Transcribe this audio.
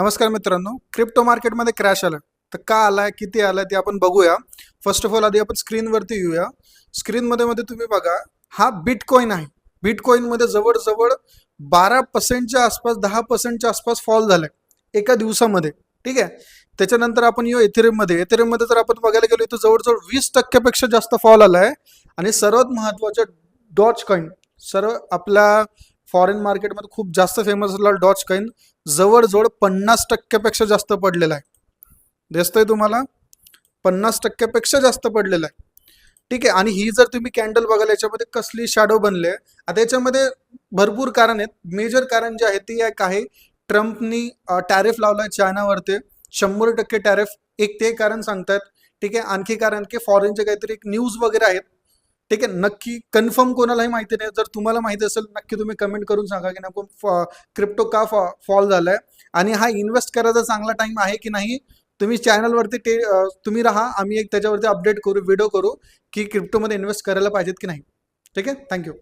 नमस्कार मित्रांनो, क्रिप्टो मार्केटमध्ये क्रॅश आला तर का आलाय, किती आलाय ते आपण बघूया. फर्स्ट ऑफ ऑल आधी आपण स्क्रीनवरती येऊया. स्क्रीनमध्ये तुम्ही बघा, हा बिटकॉइन आहे. बिटकॉइनमध्ये जवळजवळ 12%च्या आसपास, 10%च्या आसपास फॉल झालाय एका दिवसामध्ये. ठीक आहे. त्याच्यानंतर आपण येऊ एथेरियममध्ये. एथेरियममध्ये जर आपण बघायला गेलो तर जवळजवळ 20% जास्त फॉल आलाय. आणि सर्वात महत्वाचं डॉज कॉइन, सर्व आपल्या फॉरेन मार्केटमध्ये खूप जास्त फेमस असलेला डॉज कॉइन जवळजवळ 50%पेक्षा जास्त पडलेला आहे. दिसतंय तुम्हाला, 50%पेक्षा जास्त पडलेला आहे. ठीक आहे. आणि ही जर तुम्ही कॅन्डल बघाल, याच्यामध्ये कसली शॅडो बनले. आता याच्यामध्ये भरपूर कारण आहेत. मेजर कारण जे आहे ते एक आहे, ट्रम्पनी टॅरिफ लावलाय चायनावरती 100% टॅरिफ. एक ते कारण सांगतात. ठीक आहे. आणखी कारण की फॉरेनचे काहीतरी एक न्यूज वगैरे आहेत. ठीक आहे. नक्की कन्फर्म कोणालाही माहिती नाही. जर तुम्हाला माहिती असेल नक्की तुम्ही कमेंट करून सांगा की नक्की क्रिप्टो का फॉल झालाय आणि हा इन्व्हेस्ट करायचा चांगला टाइम आहे की नाही. तुम्ही चॅनलवरती तुम्ही राहा, आम्ही एक त्याच्यावरती अपडेट करू, व्हिडिओ करू की क्रिप्टोमध्ये इन्व्हेस्ट करायला पाहिजेत की नाही. ठीक आहे. थँक्यू.